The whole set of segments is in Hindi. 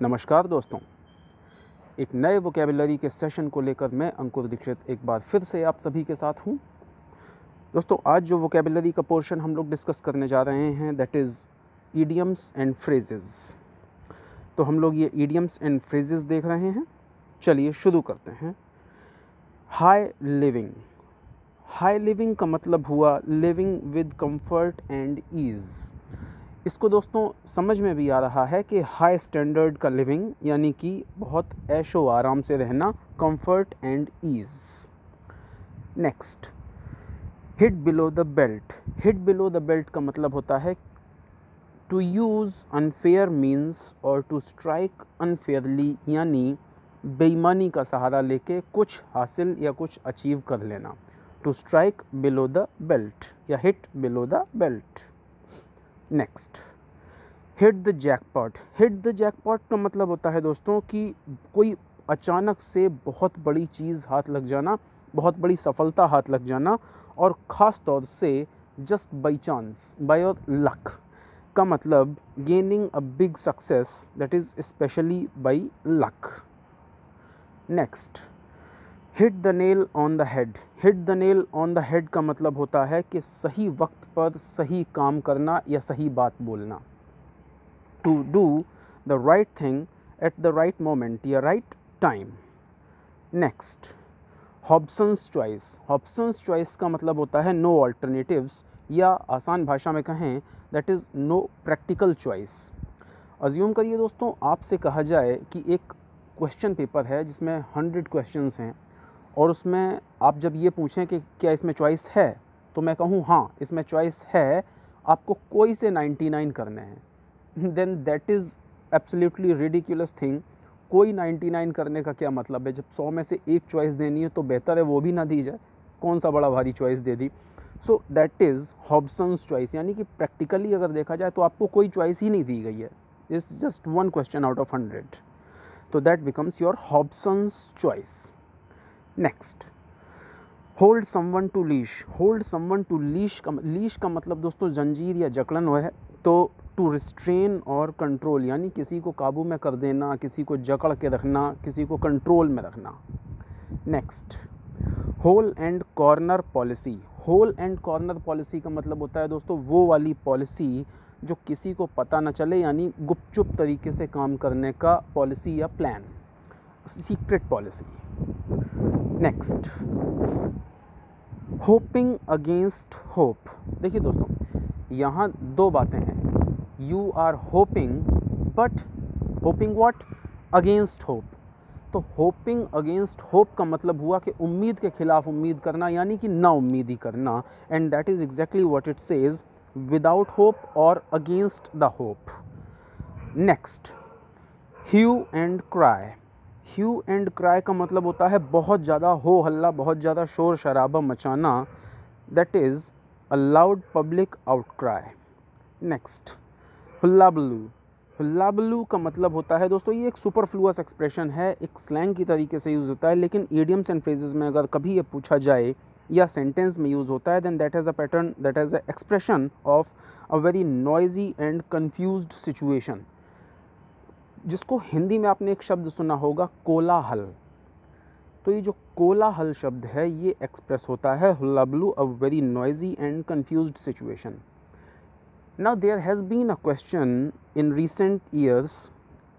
नमस्कार दोस्तों, एक नए वोकैबुलरी के सेशन को लेकर मैं अंकुर दीक्षित एक बार फिर से आप सभी के साथ हूँ। दोस्तों, आज जो वोकैबुलरी का पोर्शन हम लोग डिस्कस करने जा रहे हैं that is idioms and phrases. तो हम लोग ये ईडियम्स एंड फ्रेजेस देख रहे हैं। चलिए शुरू करते हैं। High living. हाई लिविंग का मतलब हुआ living with comfort and ease. इसको दोस्तों समझ में भी आ रहा है कि हाई स्टैंडर्ड का लिविंग यानी कि बहुत ऐशो आराम से रहना, comfort and ease. Next, hit below the belt. Hit below the belt का मतलब होता है टू यूज़ अनफेयर मीन्स और टू स्ट्राइक अनफेयरली, यानी बेईमानी का सहारा लेके कुछ हासिल या कुछ अचीव कर लेना। To strike below the belt या hit below the belt. Next, hit the jackpot. Hit the jackpot का मतलब होता है दोस्तों कि कोई अचानक से बहुत बड़ी चीज़ हाथ लग जाना, बहुत बड़ी सफलता हाथ लग जाना, और ख़ास तौर से just by chance, by your luck का मतलब gaining a big success that is specially by luck. Next, hit the nail on the head. Hit the nail on the head का मतलब होता है कि सही वक्त पर सही काम करना या सही बात बोलना। To do the right thing at the right moment या right time. Next, Hobson's choice. Hobson's choice का मतलब होता है नो ऑल्टरनेटिव्स, या आसान भाषा में कहें that is no practical choice. Assume करिए दोस्तों, आपसे कहा जाए कि एक क्वेश्चन पेपर है जिसमें 100 क्वेश्चंस हैं और उसमें आप जब ये पूछें कि क्या इसमें चॉइस है, तो मैं कहूँ हाँ इसमें चॉइस है, आपको कोई से 99 करने हैं, then that is absolutely ridiculous thing. कोई 99 करने का क्या मतलब है? जब 100 में से एक चॉइस देनी है तो बेहतर है वो भी ना दी जाए, कौन सा बड़ा भारी choice they the. So that is Hobson's choice, यानी कि प्रैक्टिकली अगर देखा जाए तो आपको कोई चॉइस ही नहीं दी गई है, it's just one question out of 100, तो that becomes your Hobson's choice. Next, hold someone to leash. Hold someone to leash का मतलब दोस्तों जंजीर या जकड़न हुआ है, तो टू रिस्ट्रेन और कंट्रोल, यानी किसी को काबू में कर देना, किसी को जकड़ के रखना, किसी को कंट्रोल में रखना। Next, hole and corner policy. Hole and corner policy का मतलब होता है दोस्तों वो वाली पॉलिसी जो किसी को पता न चले, यानी गुपचुप तरीके से काम करने का पॉलिसी या plan, secret policy. Next, hoping against hope. देखिए दोस्तों, यहाँ दो बातें हैं। You are hoping, but hoping what? Against hope. तो होपिंग अगेंस्ट होप का मतलब हुआ कि उम्मीद के खिलाफ उम्मीद करना, यानी कि ना उम्मीदी करना, and that is exactly what it says, without hope और against the hope. Next, hue and cry. Hue and cry का मतलब होता है बहुत ज़्यादा हो हल्ला, बहुत ज़्यादा शोर शराबा मचाना, that is a loud public outcry. Next, hullabaloo. Hullabaloo का मतलब होता है दोस्तों, ये एक सुपरफ्लुअस एक्सप्रेशन है, एक स्लैंग की तरीके से यूज़ होता है, लेकिन ईडियम्स एंड फ्रेजेस में अगर कभी ये पूछा जाए या सेंटेंस में यूज़ होता है, then that has a pattern, that has a expression of a very noisy and confused situation, जिसको हिंदी में आपने एक शब्द सुना होगा, कोलाहल। तो ये जो कोलाहल शब्द है ये एक्सप्रेस होता है hullabaloo, a very noisy and confused situation. Now there has been a question in recent years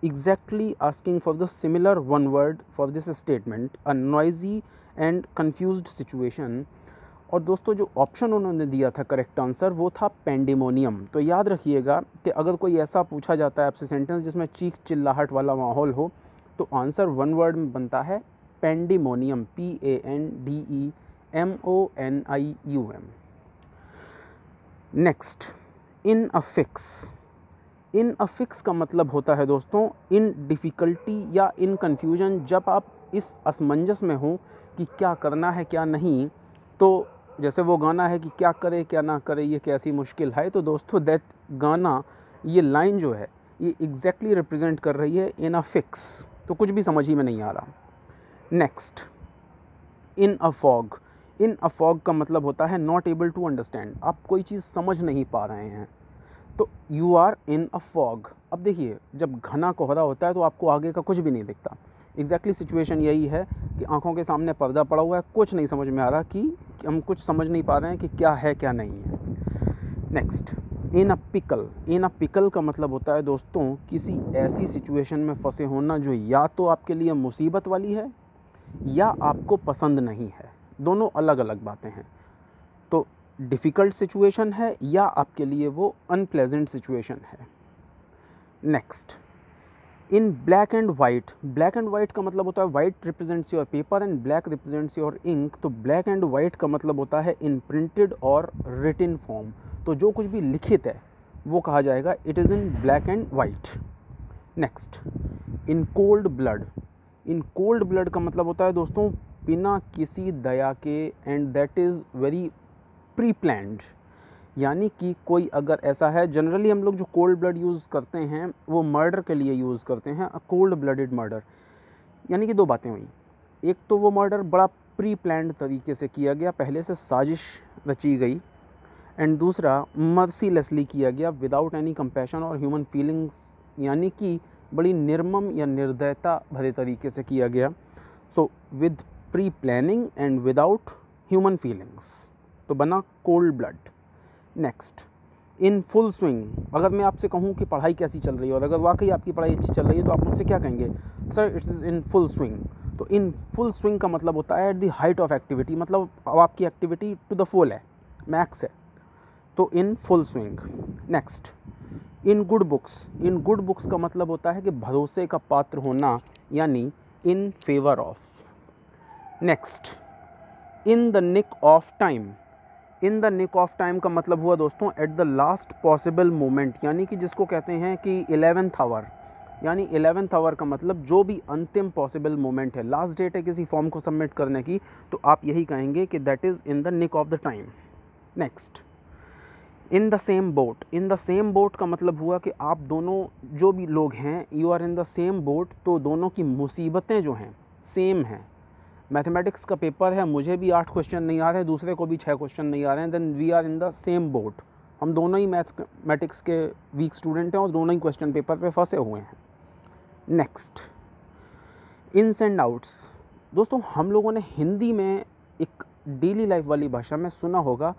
exactly asking for the similar one word for this statement, a noisy and confused situation। और दोस्तों जो ऑप्शन उन्होंने दिया था करेक्ट आंसर वो था पेंडेमोनियम। तो याद रखिएगा कि अगर कोई ऐसा पूछा जाता है आपसे सेंटेंस जिसमें चीख चिल्लाहट वाला माहौल हो, तो आंसर वन वर्ड में बनता है pandemonium, PANDEMONIUM। Next, in a fix. In a fix का मतलब होता है दोस्तों इन डिफ़िकल्टी या इन कन्फ्यूजन, जब आप इस असमंजस में हो कि क्या करना है क्या नहीं। तो जैसे वो गाना है कि क्या करे क्या ना करे ये कैसी मुश्किल है, तो दोस्तों दैट गाना, ये लाइन जो है ये एग्जैक्टली रिप्रेजेंट कर रही है इन अ फिक्स। तो कुछ भी समझ ही में नहीं आ रहा। Next, in a fog. In a fog का मतलब होता है नॉट एबल टू अंडरस्टैंड, आप कोई चीज़ समझ नहीं पा रहे हैं। तो you are in a fog. अब देखिए, जब घना कोहरा होता है तो आपको आगे का कुछ भी नहीं दिखता। एग्जैक्टली सिचुएशन यही है कि आंखों के सामने पर्दा पड़ा हुआ है, कुछ नहीं समझ में आ रहा, कि हम कुछ समझ नहीं पा रहे हैं कि क्या है क्या नहीं है। नेक्स्ट, इन अ पिकल। इन अ पिकल का मतलब होता है दोस्तों किसी ऐसी सिचुएशन में फंसे होना जो या तो आपके लिए मुसीबत वाली है या आपको पसंद नहीं है। दोनों अलग अलग बातें हैं। तो डिफ़िकल्ट सिचुएशन है या आपके लिए वो अनप्लेजेंट सिचुएशन है। Next, in black and white. Black and white का मतलब होता है white represents your paper and black represents your ink. तो ब्लैक एंड वाइट का मतलब होता है इन प्रिंटेड और रिटिन फॉर्म। तो जो कुछ भी लिखित है वो कहा जाएगा it is in black and white. Next, in cold blood. In cold blood का मतलब होता है दोस्तों बिना किसी दया के, and that is very pre planned. यानी कि कोई अगर ऐसा है, जनरली हम लोग जो कोल्ड ब्लड यूज़ करते हैं वो मर्डर के लिए यूज़ करते हैं, अ कोल्ड ब्लडेड मर्डर। यानी कि दो बातें हुई, एक तो वो मर्डर बड़ा प्री प्लान्ड तरीके से किया गया, पहले से साजिश रची गई, एंड दूसरा मर्सीलेसली किया गया विदाउट एनी कंपैशन और ह्यूमन फीलिंग्स, यानी कि बड़ी निर्मम या निर्दयता भरे तरीके से किया गया। So with pre planning and without human feelings, तो बना cold blood. Next, in full swing. अगर मैं आपसे कहूँ कि पढ़ाई कैसी चल रही है और अगर वाकई आपकी पढ़ाई अच्छी चल रही है तो आप मुझसे क्या कहेंगे? Sir it's is in full swing. तो इन फुल स्विंग का मतलब होता है at the height of activity, मतलब अब आपकी एक्टिविटी टू द फुल है, मैक्स है, तो in full swing. Next, in good books. In good books का मतलब होता है कि भरोसे का पात्र होना, यानी in favour of. Next, in the nick of time. In the nick of time का मतलब हुआ दोस्तों at the last possible moment, यानी कि जिसको कहते हैं कि 11th आवर। यानी 11th आवर का मतलब जो भी अंतिम पॉसिबल मोमेंट है, लास्ट डेट है किसी फॉर्म को सबमिट करने की, तो आप यही कहेंगे कि that is in the nick of the time. Next, in the same boat. In the same boat का मतलब हुआ कि आप दोनों जो भी लोग हैं, you are in the same boat, तो दोनों की मुसीबतें जो हैं सेम हैं। मैथमेटिक्स का पेपर है, मुझे भी 8 क्वेश्चन नहीं आ रहे हैं, दूसरे को भी 6 क्वेश्चन नहीं आ रहे हैं, then we are in the same boat. हम दोनों ही मैथमेटिक्स के वीक स्टूडेंट हैं और दोनों ही क्वेश्चन पेपर पे फंसे हुए हैं। Next, ins and outs. दोस्तों हम लोगों ने हिंदी में एक डेली लाइफ वाली भाषा में सुना होगा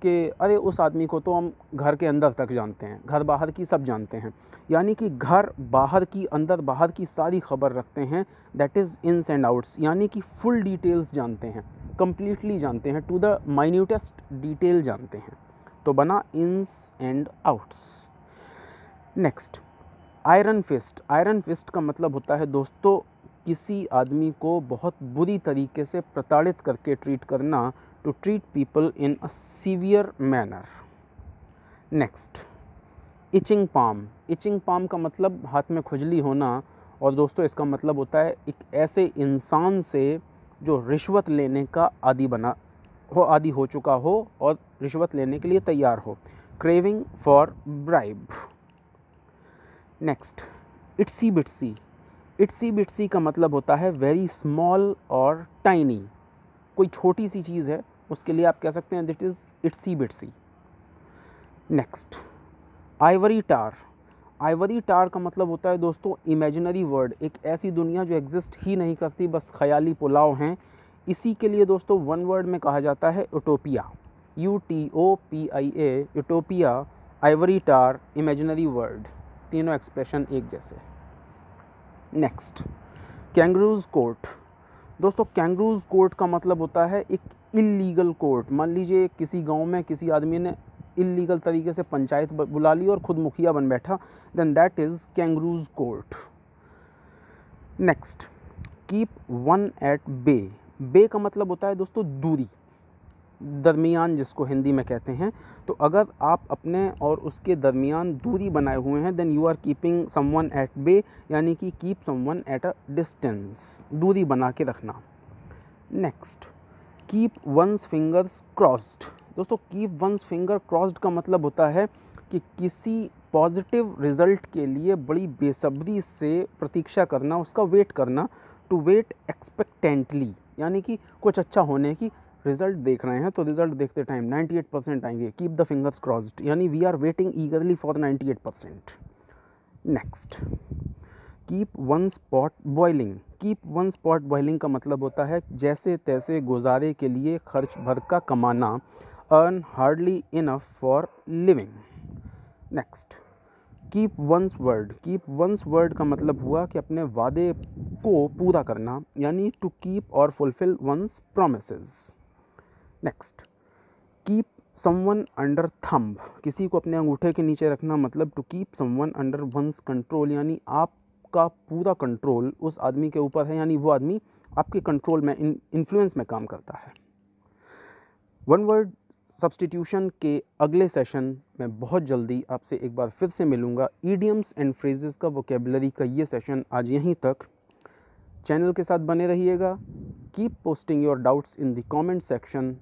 कि अरे उस आदमी को तो हम घर के अंदर तक जानते हैं, घर बाहर की सब जानते हैं, यानी कि घर बाहर की अंदर बाहर की सारी खबर रखते हैं, that is ins and outs, यानी कि फुल डिटेल्स जानते हैं, कंप्लीटली जानते हैं, टू द माइन्यूटेस्ट डिटेल जानते हैं, तो बना ins and outs. Next, iron fist. Iron fist का मतलब होता है दोस्तों किसी आदमी को बहुत बुरी तरीके से प्रताड़ित करके ट्रीट करना, to treat people in a severe manner. Next, itching palm. itching palm का मतलब हाथ में खुजली होना, और दोस्तों इसका मतलब होता है एक ऐसे इंसान से जो रिश्वत लेने का आदी हो चुका हो और रिश्वत लेने के लिए तैयार हो, craving for bribe. Next, itsy bitsy. itsy bitsy का मतलब होता है very small और tiny, कोई छोटी सी चीज़ है उसके लिए आप कह सकते हैं that is itsy bitsy. Next, ivory tower. Ivory tower का मतलब होता है दोस्तों इमेजिनरी वर्ल्ड, एक ऐसी दुनिया जो एग्जिस्ट ही नहीं करती, बस ख्याली पुलाव हैं। इसी के लिए दोस्तों वन वर्ड में कहा जाता है यूटोपिया, UTOPIA, यूटोपिया, आइवरी टार, इमेजिनरी वर्ल्ड, तीनों एक्सप्रेशन एक जैसे। Next, kangaroos court. दोस्तों कैंगरूज कोर्ट का मतलब होता है एक इल्लीगल कोर्ट। मान लीजिए किसी गांव में किसी आदमी ने इल्लीगल तरीके से पंचायत बुला ली और खुद मुखिया बन बैठा, then that is kangaroos court. Next, keep one at bay. Bay का मतलब होता है दोस्तों दूरी, दरमियान जिसको हिंदी में कहते हैं। तो अगर आप अपने और उसके दरमियान दूरी बनाए हुए हैं, then you are keeping someone at bay, यानी कि keep someone at a distance, दूरी बना के रखना। Next, keep one's fingers crossed. दोस्तों कीप वंस फिंगर क्रॉस्ड का मतलब होता है कि किसी पॉजिटिव रिजल्ट के लिए बड़ी बेसब्री से प्रतीक्षा करना, उसका वेट करना, टू वेट एक्सपेक्टेंटली, यानी कि कुछ अच्छा होने की रिजल्ट देख रहे हैं तो रिजल्ट देखते टाइम 98% आएंगे, कीप द फिंगर्स क्रॉस्ड, यानी we are waiting eagerly for 98%। Next, keep one spot boiling. Keep one spot boiling का मतलब होता है जैसे तैसे गुजारे के लिए खर्च भर का कमाना, earn hardly enough for living. Next, keep once word. Keep once word का मतलब हुआ कि अपने वादे को पूरा करना, यानी टू कीप और fulfil one's promises. Next, keep someone under thumb. किसी को अपने अंगूठे के नीचे रखना, मतलब to keep someone under one's control, यानी आपका पूरा कंट्रोल उस आदमी के ऊपर है, यानी वो आदमी आपके कंट्रोल में, इन्फ्लुएंस में काम करता है। वन वर्ड सब्स्टिट्यूशन के अगले सेशन में बहुत जल्दी आपसे एक बार फिर से मिलूँगा। ईडियम्स एंड फ्रेजेस का वोकेबलरी का ये सेशन आज यहीं तक। चैनल के साथ बने रहिएगा। Keep posting your doubts in the comment section.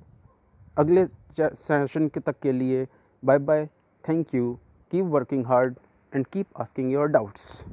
अगले सेशन के तक के लिए bye bye, thank you, keep working hard and keep asking your doubts.